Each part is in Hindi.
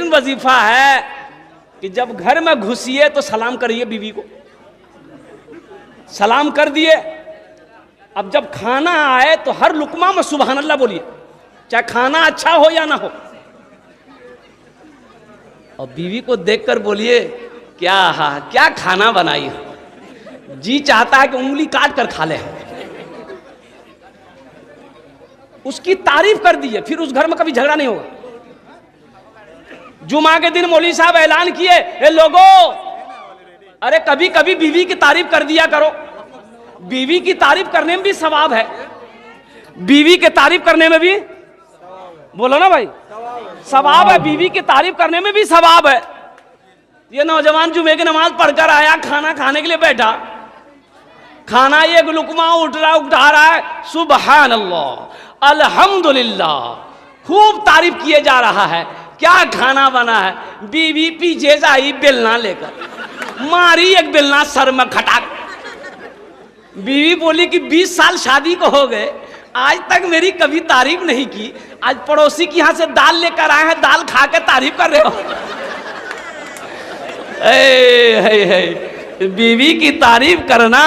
बेहतरीन वजीफा है कि जब घर में घुसिए तो सलाम करिए बीवी को, सलाम कर दिए। अब जब खाना आए तो हर लुकमा में सुभान अल्लाह बोलिए, चाहे खाना अच्छा हो या ना हो। और बीवी को देखकर बोलिए क्या खाना बनाई हो, जी चाहता है कि उंगली काट कर खा ले। उसकी तारीफ कर दीजिए, फिर उस घर में कभी झगड़ा नहीं होगा। जुमा के दिन मौलवी साहब ऐलान किए, ए लोगों, अरे कभी कभी बीवी की तारीफ कर दिया करो। बीवी की तारीफ करने में भी सवाब है, बीवी की तारीफ करने में भी, बोलो ना भाई, सवाब है। बीवी की तारीफ करने में भी सवाब है। ये नौजवान जुमे की नमाज पढ़कर आया, खाना खाने के लिए बैठा, खाना एक लुकमा उठा रहा है, सुबहान अल्लाह अल्हम्दुलिल्लाह, खूब तारीफ किए जा रहा है। क्या खाना बना है? बीवी पीछे से आई बेलना लेकर, मारी एक बेलना सर में खटाक। बीवी बोली कि 20 साल शादी को हो गए, आज तक मेरी कभी तारीफ नहीं की, आज पड़ोसी के यहाँ से दाल लेकर आए हैं, दाल खा के तारीफ कर रहे हो। बीवी की तारीफ करना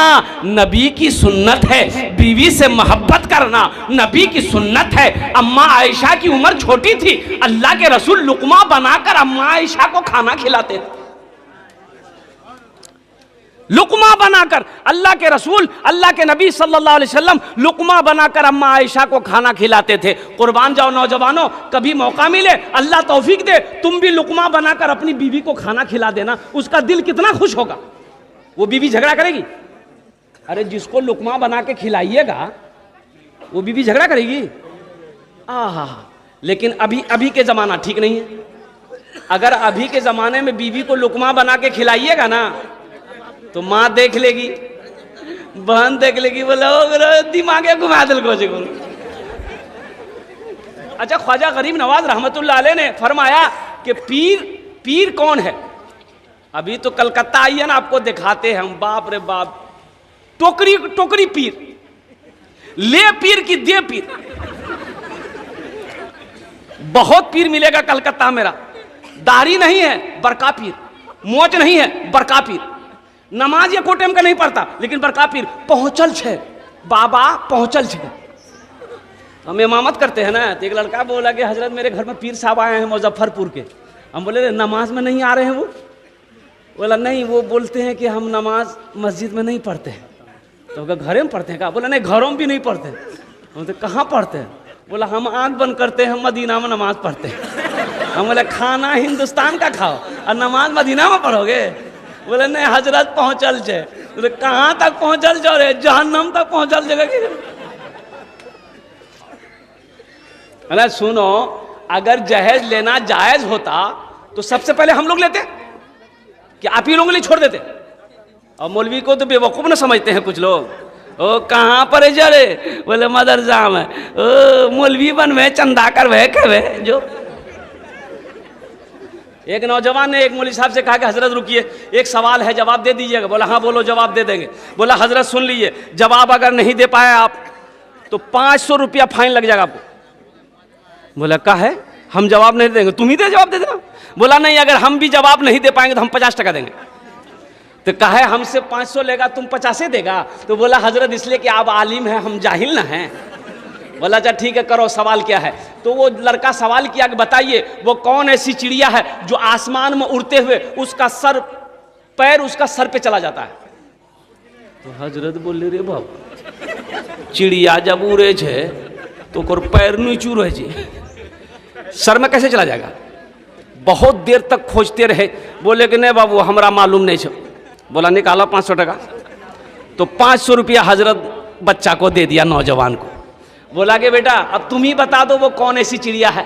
नबी की सुन्नत है, बीवी से मोहब्बत करना नबी की सुन्नत है। अम्मा आयशा की उम्र छोटी थी, अल्लाह के रसूल लुकमा बनाकर अम्मा आयशा को खाना खिलाते थे। लुकमा बनाकर अल्लाह के रसूल, अल्लाह के नबी सल्लल्लाहु अलैहि वसल्लम लुकमा बनाकर अम्मा आयशा को खाना खिलाते थे। कुर्बान जाओ नौजवानों, कभी मौका मिले, अल्लाह तौफीक दे, तुम भी लुकमा बनाकर अपनी बीवी को खाना खिला देना, उसका दिल कितना खुश होगा। वो बीवी झगड़ा करेगी? अरे जिसको लुकमा बना के खिलाइएगा वो बीवी झगड़ा करेगी? आहा, लेकिन अभी के जमाना ठीक नहीं है। अगर अभी के जमाने में बीवी को लुकमा बना के खिलाइएगा ना तो माँ देख लेगी, बहन देख लेगी, बोले दिमागे घुमा दिल को। अच्छा, ख्वाजा गरीब नवाज रहमतुल्लाह अलैह ने फरमाया कि पीर कौन है? अभी तो कलकत्ता आई है ना, आपको दिखाते हैं हम, बाप रे बाप, टोकरी पीर, ले पीर की दे पीर। बहुत पीर मिलेगा कलकत्ता मेरा। दाढ़ी नहीं है, बरका पीर, मोच नहीं है, बरका पीर, नमाज या कोटेम का नहीं पढ़ता, लेकिन बरका पीर पहुंचल छे, बाबा पहुंचल छे। हम इमामत करते हैं ना, तो एक लड़का बोला कि हजरत मेरे घर में पीर साहब आए हैं मुजफ्फरपुर के। हम बोले नमाज में नहीं आ रहे हैं वो? बोला नहीं, वो बोलते हैं कि हम नमाज मस्जिद में नहीं पढ़ते हैं। तो घरे में पढ़ते हैं क्या? बोला नहीं, घरों में भी नहीं पढ़ते। हम तो कहाँ पढ़ते हैं? बोला हम आँख बंद करते हैं, हम मदीना में नमाज पढ़ते हैं। हम बोले खाना हिंदुस्तान का खाओ और नमाज मदीना में पढ़ोगे? बोले नहीं हजरत पहुँचल छे। बोले कहाँ तक पहुँचल छो रे? जहन्नम तक पहुँचल जगह। अरे सुनो, अगर जहेज लेना जायज होता तो सबसे पहले हम लोग लेते कि आप ही लोगों ने छोड़ देते। और मौलवी को तो बेवकूफ़ न समझते हैं कुछ लोग। ओ कहाँ पर है जरे? बोले मदरसा में। ओ मौलवी बन में चंदा कर वह कहे जो। एक नौजवान ने एक मौलवी साहब से कहा कि हजरत रुकिए, एक सवाल है, जवाब दे दीजिएगा। बोला हाँ बोलो, जवाब दे देंगे। बोला हजरत सुन लीजिए, जवाब अगर नहीं दे पाए आप तो 500 रुपया फाइन लग जाएगा आपको। बोला का है, हम जवाब नहीं देंगे, तुम ही दे जवाब दे देना। बोला नहीं, अगर हम भी जवाब नहीं दे पाएंगे तो हम 50 टका देंगे। तो कहा है हमसे 500 लेगा, तुम 50 देगा? तो बोला हजरत इसलिए कि आप आलिम हैं, हम जाहिल ना हैं। बोला अच्छा ठीक है, करो, सवाल क्या है? तो वो लड़का सवाल किया कि बताइए वो कौन ऐसी चिड़िया है जो आसमान में उड़ते हुए उसका पैर उसका सर पे चला जाता है? तो हजरत बोले रे बाबू, चिड़िया जब उड़े छे तो ओकर पैर नीचू रह जे, सर में कैसे चला जाएगा? बहुत देर तक खोजते रहे। बोले कि नहीं बाबू हमरा मालूम नहीं छो। बोला निकालो 500 टका। तो 500 रुपया हजरत बच्चा को दे दिया, नौजवान को। बोला कि बेटा अब तुम ही बता दो वो कौन ऐसी चिड़िया है।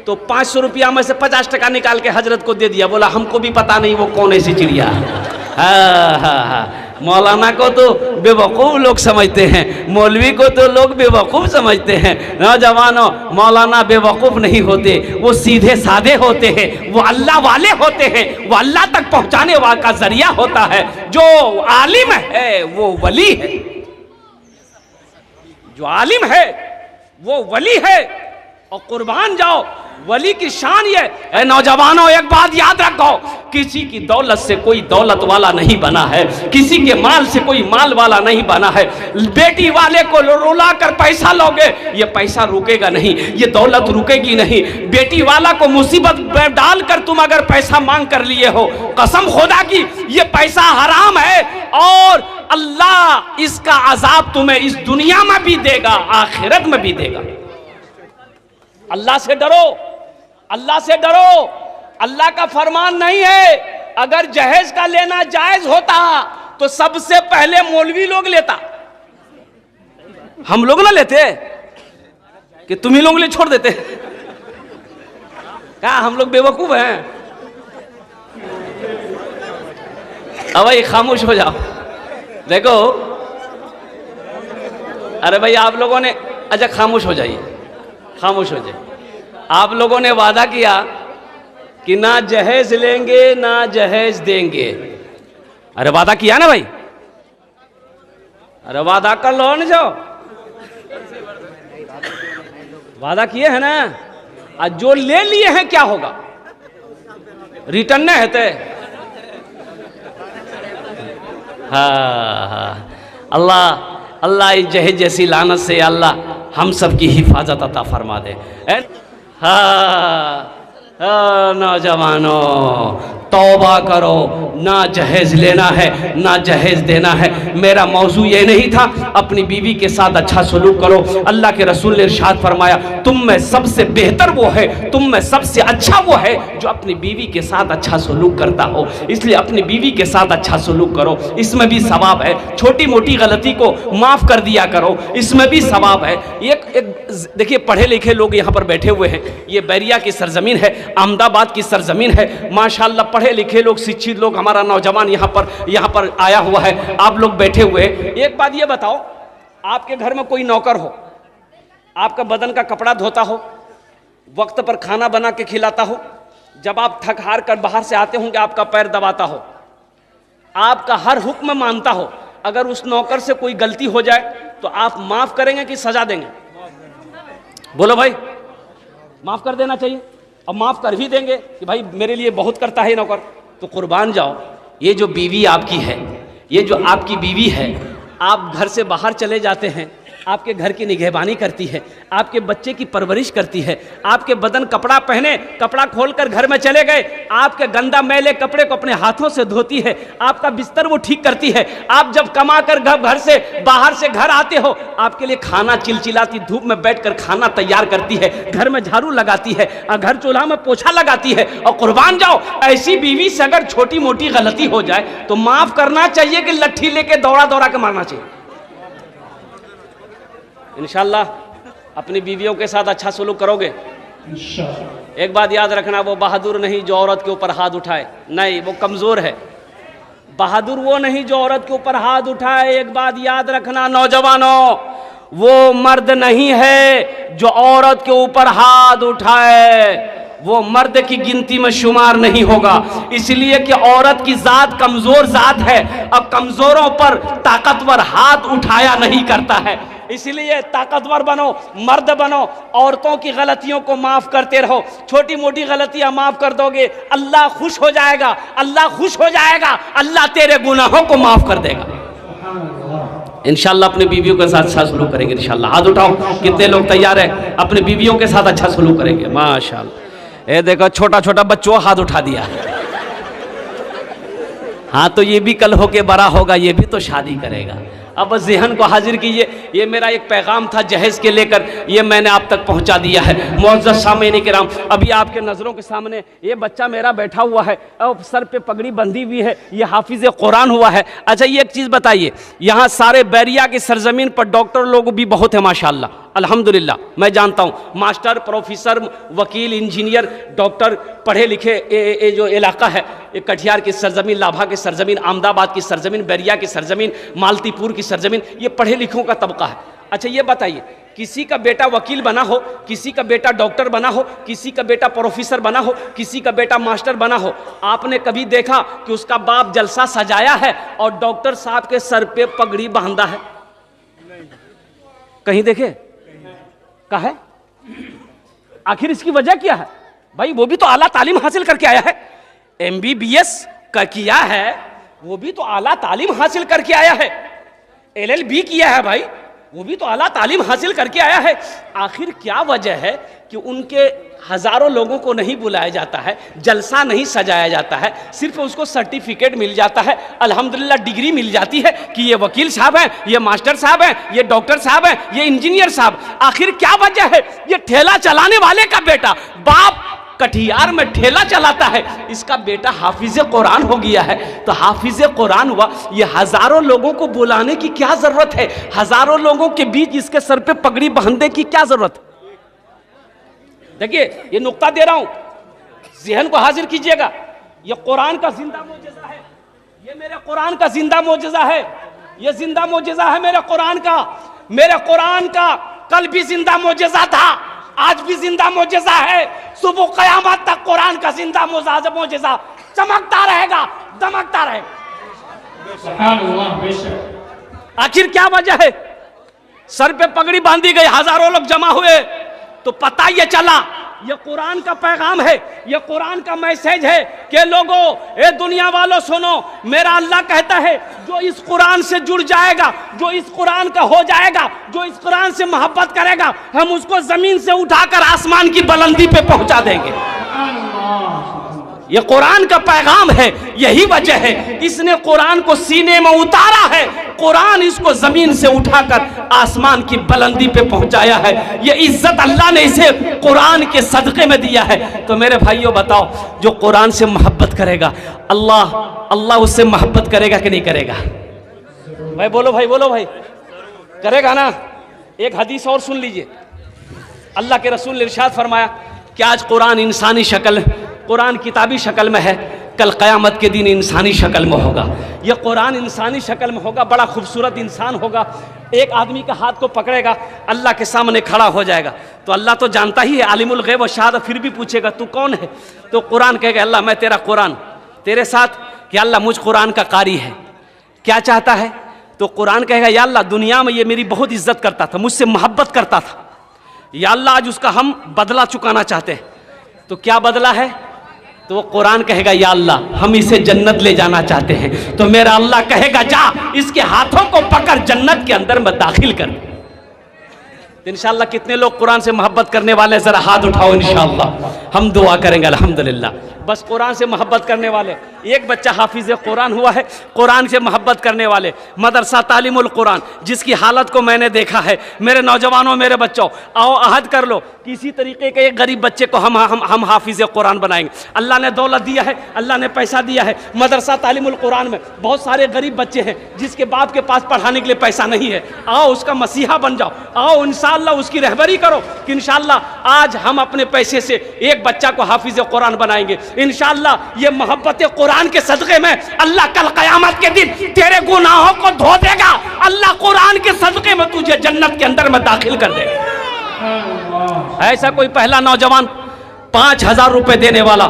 तो 500 रुपया में से 50 टका निकाल के हजरत को दे दिया। बोला हमको भी पता नहीं वो कौन ऐसी चिड़िया है। हाँ, मौलाना को तो बेवकूफ़ लोग समझते हैं, मौलवी को तो लोग बेवकूफ़ समझते हैं। नौजवानों, मौलाना बेवकूफ़ नहीं होते, वो सीधे साधे होते हैं, वो अल्लाह वाले होते हैं, वो अल्लाह तक पहुंचाने वाला का जरिया होता है। जो आलिम है वो वली है, जो आलिम है वो वली है। और कुर्बान जाओ, वली की शान ये। ऐ नौजवानों, एक बात याद रखो, किसी की दौलत से कोई दौलत वाला नहीं बना है, किसी के माल से कोई माल वाला नहीं बना है। बेटी वाले को रुला कर पैसा लोगे, ये पैसा रुकेगा नहीं, ये दौलत रुकेगी नहीं। बेटी वाला को मुसीबत में डालकर तुम अगर पैसा मांग कर लिए हो, कसम खुदा की ये पैसा हराम है और अल्लाह इसका अजाब तुम्हें इस दुनिया में भी देगा, आखिरत में भी देगा। अल्लाह से डरो, अल्लाह से डरो। अल्लाह का फरमान नहीं है, अगर जहेज का लेना जायज होता तो सबसे पहले मौलवी लोग लेता, हम लोग ना लेते कि तुम ही लोग ले छोड़ देते। क्या हम लोग बेवकूफ हैं? अब भाई खामोश हो जाओ। देखो, अरे भाई आप लोगों ने, अच्छा खामोश हो जाइए, खामोश हो जाइए। आप लोगों ने वादा किया कि ना जहेज लेंगे ना जहेज देंगे। अरे वादा किया ना भाई, अरे वादा कर लो ना, जाओ वादा किए हैं ना। आज जो ले लिए हैं क्या होगा? रिटर्न नहीं है ते। हाँ, अल्लाह अल्लाह इस जहेज जैसी लानत से अल्लाह हम सब की हिफाजत अता फरमा दे। हाँ, नौजवानों तौबा करो, ना जहेज लेना है ना जहेज देना है। मेरा मौजू ये नहीं था, अपनी बीवी के साथ अच्छा सलूक करो। अल्लाह के रसूल ने इरशाद फरमाया, तुम में सबसे बेहतर वो है, तुम में सबसे अच्छा वो है जो अपनी बीवी के साथ अच्छा सलूक करता हो। इसलिए अपनी बीवी के साथ अच्छा सलूक करो, इसमें भी सवाब है। छोटी मोटी गलती को माफ़ कर दिया करो, इसमें भी सवाब है। एक देखिए, पढ़े लिखे लोग यहाँ पर बैठे हुए हैं, ये बैरिया की सरजमीन है, अहमदाबाद की सरजमीन है। माशाल्लाह पढ़े लिखे लोग, शिक्षित लोग, हमारा नौजवान यहाँ पर आया हुआ है, आप लोग बैठे हुए। एक बात ये बताओ, आपके घर में कोई नौकर हो, आपका बदन का कपड़ा धोता हो, वक्त पर खाना बना के खिलाता हो, जब आप थक हार कर बाहर से आते होंगे आपका पैर दबाता हो, आपका हर हुक्म मानता हो, अगर उस नौकर से कोई गलती हो जाए तो आप माफ करेंगे कि सजा देंगे? बोलो भाई, माफ कर देना चाहिए। और माफ कर भी देंगे कि भाई मेरे लिए बहुत करता है नौकर, तो कुर्बान जाओ। ये जो बीवी आपकी है, ये जो आपकी बीवी है, आप घर से बाहर चले जाते हैं, आपके घर की निगहबानी करती है, आपके बच्चे की परवरिश करती है, आपके बदन कपड़ा पहने, कपड़ा खोलकर घर में चले गए, आपके गंदा मैले कपड़े को अपने हाथों से धोती है, आपका बिस्तर वो ठीक करती है। आप जब कमा कर घर से बाहर से घर आते हो, आपके लिए खाना चिलचिलाती धूप में बैठकर खाना तैयार करती है, घर में झाड़ू लगाती है, घर चूल्हा में पोछा लगाती है। और कुर्बान जाओ, ऐसी बीवी से अगर छोटी मोटी गलती हो जाए तो माफ करना चाहिए कि लट्ठी लेके दौड़ा दौड़ा के मारना चाहिए? इंशाल्लाह अपनी बीवियों के साथ अच्छा सलूक करोगे। एक बात याद रखना, वो बहादुर नहीं जो औरत के ऊपर हाथ उठाए, नहीं, वो कमजोर है। बहादुर वो नहीं जो औरत के ऊपर हाथ उठाए। एक बात याद रखना नौजवानों, वो मर्द नहीं है जो औरत के ऊपर हाथ उठाए, वो मर्द की गिनती में शुमार नहीं होगा। इसलिए कि औरत की जात कमजोर जात है, अब कमजोरों पर ताकतवर हाथ उठाया नहीं करता है। इसलिए ताकतवर बनो, मर्द बनो, औरतों की गलतियों को माफ करते रहो। छोटी मोटी गलतियां माफ कर दोगे, अल्लाह खुश हो जाएगा, अल्लाह खुश हो जाएगा, अल्लाह तेरे गुनाहों को माफ कर देगा। इंशाल्लाह अपने बीवियों के साथ अच्छा सलूक करेंगे इंशाल्लाह। हाथ उठाओ, कितने लोग तैयार हैं अपने बीवियों के साथ अच्छा सलूक करेंगे? माशाल्लाह। ये देखो, छोटा छोटा बच्चों हाथ उठा दिया। हाँ, तो ये भी कल होके बड़ा होगा, ये भी तो शादी करेगा। अब ज़हन को हाजिर कीजिए। ये मेरा एक पैगाम था जहेज़ के लेकर, ये मैंने आप तक पहुंचा दिया है। मुअज़्ज़ज़ सामीन किराम, अभी आपके नज़रों के सामने ये बच्चा मेरा बैठा हुआ है और सर पे पगड़ी बंधी हुई है, ये हाफिज़ कुरान हुआ है। अच्छा, ये एक चीज़ बताइए, यहाँ सारे बैरिया की सरजमीन पर डॉक्टर लोग भी बहुत है माशाल्लाह, अल्हम्दुलिल्लाह। मैं जानता हूँ मास्टर, प्रोफेसर, वकील, इंजीनियर, डॉक्टर, पढ़े लिखे। ये जो इलाका है, ये कटिहार की सरजमीन, लाभा की सरजमीन, अहमदाबाद की सरजमीन, बैरिया की सरजमीन, मालतीपुर की सरजमीन, ये पढ़े लिखों का तबका है। अच्छा, ये बताइए, किसी का बेटा वकील बना हो, किसी का बेटा डॉक्टर बना हो, किसी का बेटा प्रोफेसर बना हो, किसी का बेटा मास्टर बना हो, आपने कभी देखा कि उसका बाप जलसा सजाया है और डॉक्टर साहब के सर पे पगड़ी बांधा है? कहीं देखे? कहा है? आखिर इसकी वजह क्या है भाई? वो भी तो आला तालीम हासिल करके आया है, MBBS का किया है, वो भी तो आला तालीम हासिल करके आया है, LLB किया है भाई, वो भी तो आला तालीम हासिल करके आया है। आखिर क्या वजह है कि उनके हजारों लोगों को नहीं बुलाया जाता है, जलसा नहीं सजाया जाता है, सिर्फ उसको सर्टिफिकेट मिल जाता है, अल्हम्दुलिल्लाह डिग्री मिल जाती है कि ये वकील साहब हैं, ये मास्टर साहब हैं, ये डॉक्टर साहब हैं, ये इंजीनियर साहब। आखिर क्या वजह है? ये ठेला चलाने वाले का बेटा, बाप कटिहार में ठेला चलाता है, इसका बेटा हाफिज कुरान हो गया है, तो हाफिज कुरान हुआ। ये हजारों लोगों को बुलाने की क्या जरूरत है? हजारों लोगों के बीच इसके सर पे पगड़ी बांधने की क्या जरूरत है? देखिए ये नुक्ता दे रहा हूं, ज़हन को हाजिर कीजिएगा। ये कुरान का जिंदा मोजेज़ा है, ये मेरे कुरान का जिंदा मोजेज़ा है, ये जिंदा मोजेज़ा है मेरे कुरान का। मेरे कुरान का कल भी जिंदा मोजेज़ा था, आज भी जिंदा मोजेज़ा है, सुबह कयामत तक कुरान का जिंदा मोजेज़ा चमकता रहेगा, दमकता रहेगा। आखिर क्या वजह है? सर पे पगड़ी बांधी गई, हजारों लोग जमा हुए, तो पता ये चला ये कुरान का पैगाम है, ये कुरान का मैसेज है कि लोगों, ए दुनिया वालों सुनो, मेरा अल्लाह कहता है जो इस कुरान से जुड़ जाएगा, जो इस कुरान का हो जाएगा, जो इस कुरान से मोहब्बत करेगा, हम उसको जमीन से उठाकर आसमान की बुलंदी पे पहुंचा देंगे। ये कुरान का पैगाम है, यही वजह है इसने कुरान को सीने में उतारा है, कुरान इसको जमीन से उठाकर आसमान की बुलंदी पे पहुंचाया है। ये इज्जत अल्लाह ने इसे कुरान के सदक़े में दिया है। तो मेरे भाइयों बताओ, जो कुरान से मोहब्बत करेगा, अल्लाह उससे मोहब्बत करेगा कि नहीं करेगा? भाई बोलो, भाई बोलो, भाई करेगा ना? एक हदीस और सुन लीजिए। अल्लाह के रसूल ने इरशाद फरमाया कि आज कुरान इंसानी शक्ल, कुरान किताबी शक्ल में है, कल क़यामत के दिन इंसानी शक्ल में होगा। यह कुरान इंसानी शक्ल में होगा, बड़ा खूबसूरत इंसान होगा, एक आदमी का हाथ को पकड़ेगा, अल्लाह के सामने खड़ा हो जाएगा। तो अल्लाह तो जानता ही है, आलिमुल गैब व शहादत, फिर भी पूछेगा तू कौन है? तो कुरान कहेगा अल्लाह मैं तेरा कुरान, तेरे साथ कि अल्लाह मुझ कुरान का कारी है, क्या चाहता है? तो कुरान कहेगा या अल्लाह दुनिया में ये मेरी बहुत इज्जत करता था, मुझसे मोहब्बत करता था, या अल्लाह आज उसका हम बदला चुकाना चाहते हैं। तो क्या बदला है? तो वो कुरान कहेगा या अल्लाह हम इसे जन्नत ले जाना चाहते हैं। तो मेरा अल्लाह कहेगा जा इसके हाथों को पकड़ जन्नत के अंदर में दाखिल कर। इंशाअल्लाह कितने लोग कुरान से मोहब्बत करने वाले, जरा हाथ उठाओ, इंशाअल्लाह हम दुआ करेंगे अल्हम्दुलिल्लाह। बस कुरान से मोहब्बत करने वाले, एक बच्चा हाफिज कुरान हुआ है, कुरान से मोहब्बत करने वाले, मदरसा तालीमुल कुरान, जिसकी हालत को मैंने देखा है। मेरे नौजवानों, मेरे बच्चों, आओ अहद कर लो कि इसी तरीके के एक गरीब बच्चे को हम हाफिज कुरान बनाएंगे। अल्लाह ने दौलत दिया है, अल्लाह ने पैसा दिया है। मदरसा तालीमुल कुरान में बहुत सारे गरीब बच्चे हैं जिसके बाप के पास पढ़ाने के लिए पैसा नहीं है। आओ उसका मसीहा बन जाओ, आओ इंशाअल्लाह उसकी रहबरी करो कि इंशाअल्लाह आज हम अपने पैसे से एक बच्चा को हाफिज कुरान बनाएंगे। इंशाअल्लाह ये मोहब्बत कुरान के सदक़े में अल्लाह कल क़यामत के दिन तेरे गुनाहों को धो देगा। अल्लाह कुरान के सदक़े में तुझे जन्नत के अंदर में दाखिल कर देगा। ऐसा कोई पहला नौजवान 5,000 रुपए देने वाला,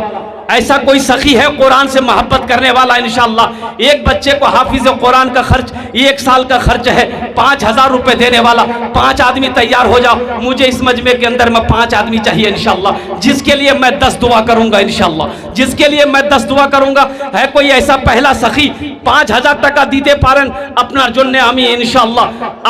ऐसा कोई सखी है कुरान से मोहब्बत करने वाला, इंशाअल्लाह एक बच्चे को हाफिज कुरान का खर्च 1 साल का खर्च है 5,000 रुपए देने वाला। 5 आदमी तैयार हो जाओ, मुझे इस मजमे के अंदर में 5 आदमी चाहिए इंशाअल्लाह, जिसके लिए मैं 10 दुआ करूंगा इंशाअल्लाह, जिसके लिए मैं 10 दुआ करूंगा। है कोई ऐसा पहला सखी 5,000 টাকা দিতে পারেন আপনার জন্য? আমি ইনশাআল্লাহ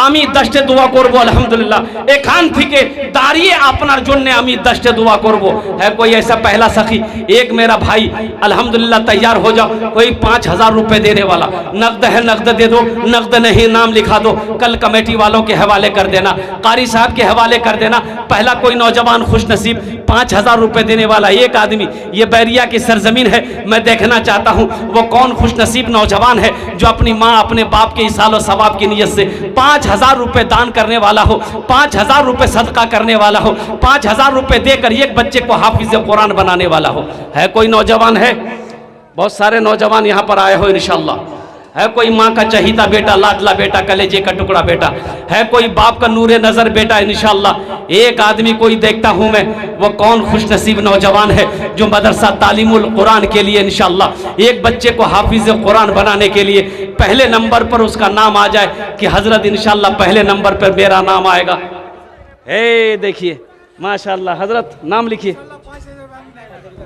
আমি 10টা দোয়া করব আলহামদুলিল্লাহ, এখান থেকে দাঁড়িয়ে আপনার জন্য আমি 10টা দোয়া করব। है कोई ऐसा पहला सखी? एक मेरा भाई अल्हम्दुलिल्लाह तैयार हो जाओ, कोई 5,000 रुपए देने वाला, नकद है नकद दे दो, नकद नहीं नाम लिखा दो, कल कमेटी वालों के हवाले कर देना, कारी साहब के हवाले कर देना। पहला कोई नौजवान खुशनसीब 5,000 रुपए देने वाला एक आदमी, ये बैरिया की सरजमीन है, मैं देखना चाहता हूँ वो कौन खुशनसीब नौजवान है जो अपनी माँ अपने बाप के इसालो सवाब की नीयत से 5,000 रुपए दान करने वाला हो, 5,000 रुपए सदका करने वाला हो, 5,000 रुपए देकर एक बच्चे को हाफिज कुरान बनाने वाला हो। है कोई नौजवान? है बहुत सारे नौजवान यहाँ पर आए हो इंशाअल्लाह। है कोई माँ का चहीता बेटा, लाडला बेटा, कलेजे का टुकड़ा बेटा? है कोई बाप का नूरे नजर बेटा? इंशाअल्लाह एक आदमी कोई देखता हूँ मैं, वो कौन खुशनसीब नौजवान है जो मदरसा तालीमुल कुरान के लिए इंशाअल्लाह एक बच्चे को हाफिज कुरान बनाने के लिए पहले नंबर पर उसका नाम आ जाए कि हजरत इंशाअल्लाह पहले नंबर पर मेरा नाम आएगा। हे देखिए माशाल्लाह। हजरत नाम लिखिए।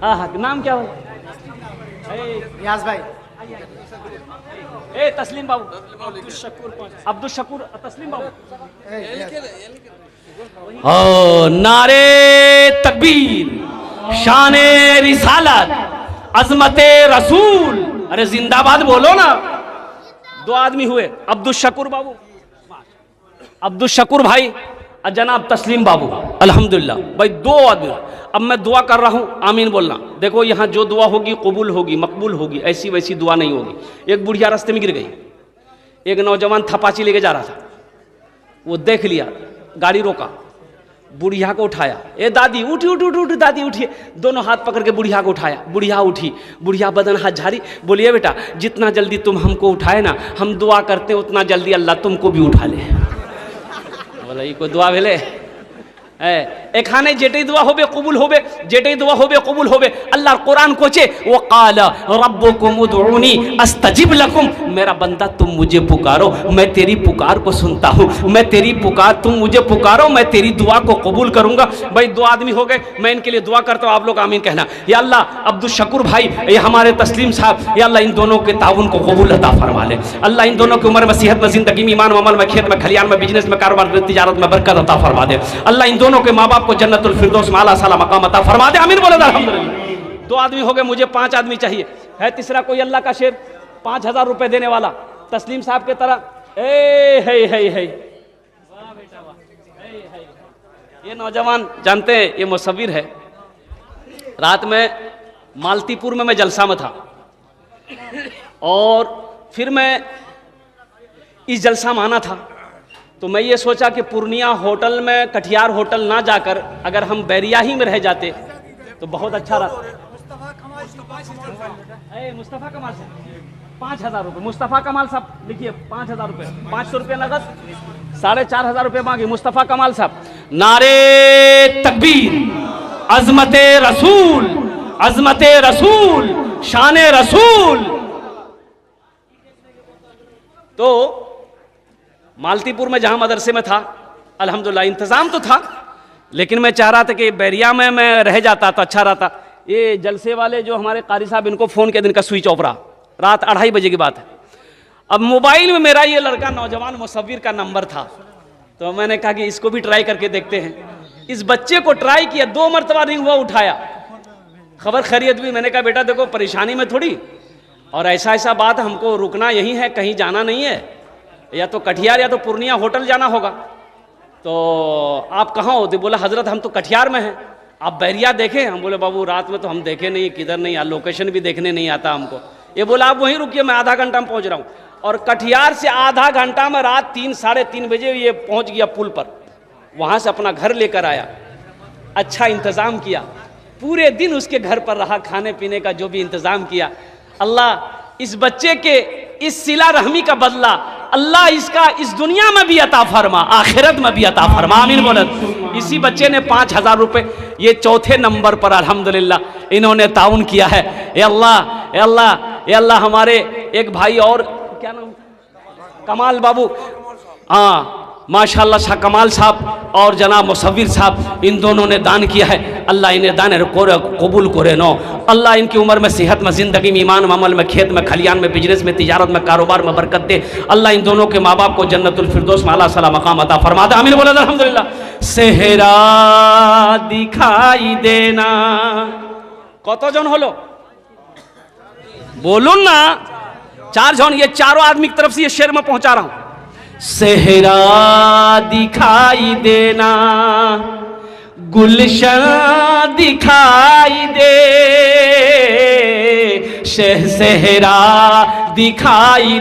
हाँ, नाम क्या हो? यास भाई। ए तस्लीम बाबू, अब्दुल शकूर तस्लीम बाबू। ओ नारे तकबीर, शाने रिसालत, अजमते रसूल, अरे जिंदाबाद बोलो ना। दो आदमी हुए, अब्दुल शकूर बाबू, अब्दुल शकूर भाई और जनाब तस्लीम बाबू। अल्हम्दुलिल्लाह भाई, दो आदमी। अब मैं दुआ कर रहा हूँ, आमीन बोलना। देखो यहाँ जो दुआ होगी कबूल होगी, मकबूल होगी, ऐसी वैसी दुआ नहीं होगी। एक बुढ़िया रास्ते में गिर गई, एक नौजवान थपाची लेके जा रहा था, वो देख लिया, गाड़ी रोका, बुढ़िया को उठाया। ए दादी उठी उठी उठी उठी, दादी उठिए। दोनों हाथ पकड़ के बुढ़िया को उठाया, बुढ़िया उठी। बुढ़िया बदन हाथ झाड़ी, बोलिए बेटा जितना जल्दी तुम हमको उठाए ना, हम दुआ करते उतना जल्दी अल्लाह तुमको भी उठा ले। बोला ये कोई दुआ भेले? एखाने जेटे दुआ होबे कबूल होबे, जेटे दुआ होबे कबूल होबे। अल्लाह कुरान कोचे वो काला रब्बुकुम उदउनी अस्तजिब लकुम, मेरा बंदा तुम मुझे पुकारो मैं तेरी पुकार को सुनता हूँ, मैं तेरी पुकार, तुम मुझे पुकारो मैं तेरी दुआ को कबूल करूंगा। भाई दो आदमी हो गए, मैं इनके लिए दुआ करता हूँ, आप लोग आमीन कहना। या अल्लाह अब्दुल शकूर भाई, ये हमारे तस्लीम साहब, या अल्लाह इन दोनों के ताउन को कबूल अता फरमा ले। अल्लाह इन दोनों की उम्र में, सेहत में, जिंदगी में, ईमान अमल में, खेत में, खलियान में, बिजनेस में, कारोबार में, तिजारत में बरकत अता फरमा दे। अल्लाह इन दोनों के माँ बाप को जन्नतुल फिरदौस में आला साला मकाम अता फरमा दे। आमीन बोलो अल्हम्दुलिल्लाह। दो आदमी हो गए, मुझे 5 आदमी चाहिए। है तीसरा कोई अल्लाह का शेर 5000 रुपए देने वाला, तस्लीम साहब के तरह। है वाह बेटा वाह। ये नौजवान जानते हैं, ये मुसव्विर है। रात में मालतीपुर में मैं जलसा में था, और फिर मैं इस जलसा में आना था, तो मैं ये सोचा कि पूर्णिया होटल में, कटिहार होटल ना जाकर अगर हम बैरिया ही में रह जाते तो बहुत अच्छा रहता। मुस्तफ़ा कमाल साहब 5000 रुपये, मुस्तफ़ा कमाल साहब लिखिए 5000 रुपये, 500 रुपये नगद, 4500 रुपये मांगे मुस्तफ़ा कमाल साहब। नारे तकबीर, अजमते रसूल, अजमते रसूल, शाने रसूल। तो मालतीपुर में जहां मदरसे में था, अल्हम्दुलिल्लाह इंतजाम तो था, लेकिन मैं चाह रहा था कि बैरिया में मैं रह जाता तो अच्छा रहता। ये जलसे वाले जो हमारे कारी साहब, इनको फ़ोन के दिन का स्विच ऑफ रहा, रात 2:30 बजे की बात है। अब मोबाइल में मेरा ये लड़का नौजवान मुसव्विर का नंबर था, तो मैंने कहा कि इसको भी ट्राई करके देखते हैं। इस बच्चे को ट्राई किया, 2 मरतबा रिंग हुआ, उठाया, खबर खैरियत भी। मैंने कहा बेटा देखो परेशानी में थोड़ी, और ऐसा ऐसा बात, हमको रुकना यहीं है, कहीं जाना नहीं है, या तो कटिहार या तो पूर्णिया होटल जाना होगा। तो आप कहाँ होते? बोला हजरत हम तो कटिहार में हैं, आप बैरिया देखें? हम बोले बाबू रात में तो हम देखे नहीं, किधर नहीं, लोकेशन भी देखने नहीं आता हमको। ये बोला आप वहीं रुकिए, मैं आधा घंटा में पहुँच रहा हूँ। और कटिहार से आधा घंटा में रात 3 साढ़े 3 बजे ये पहुँच गया पुल पर, वहाँ से अपना घर लेकर आया, अच्छा इंतज़ाम किया, पूरे दिन उसके घर पर रहा, खाने पीने का जो भी इंतज़ाम किया। अल्लाह इस बच्चे के इस सिला रहमी का बदला अल्लाह इसका इस दुनिया में भी अता फरमा, आखिरत में भी अता फरमा। आमीन बोलत। इसी बच्चे ने 5000 रुपये, ये चौथे नंबर पर अल्हम्दुलिल्लाह इन्होंने ताउन किया है। ए अल्लाह, ए अल्लाह, ए अल्लाह। हमारे एक भाई और, क्या नाम, कमाल बाबू, हाँ माशाल्लाह, शाह कमाल साहब और जनाब मुसव्विर साहब, इन दोनों ने दान किया है। अल्लाह इन्हें दान कबूल करे नो। अल्लाह इनकी उम्र में, सेहत में, ज़िंदगी में, ईमान में, अमल में, खेत में, खलियान में, बिजनेस में, तिजारत में, कारोबार में बरकत दे। अल्लाह इन दोनों के माँ बाप को जन्नतुल फिरदौस में आला साला मकाम अता फरमा दे। आमीन बोला अल्हम्दुलिल्लाह। सेहरा दिखाई देना, कतजन हलो बोलून ना? 4 जन। ये चारों आदमी की तरफ से ये शेर में पहुंचा रहा हूं। सेहरा दिखाई देना, गुलशन दिखाई दे, सेहरा दिखाई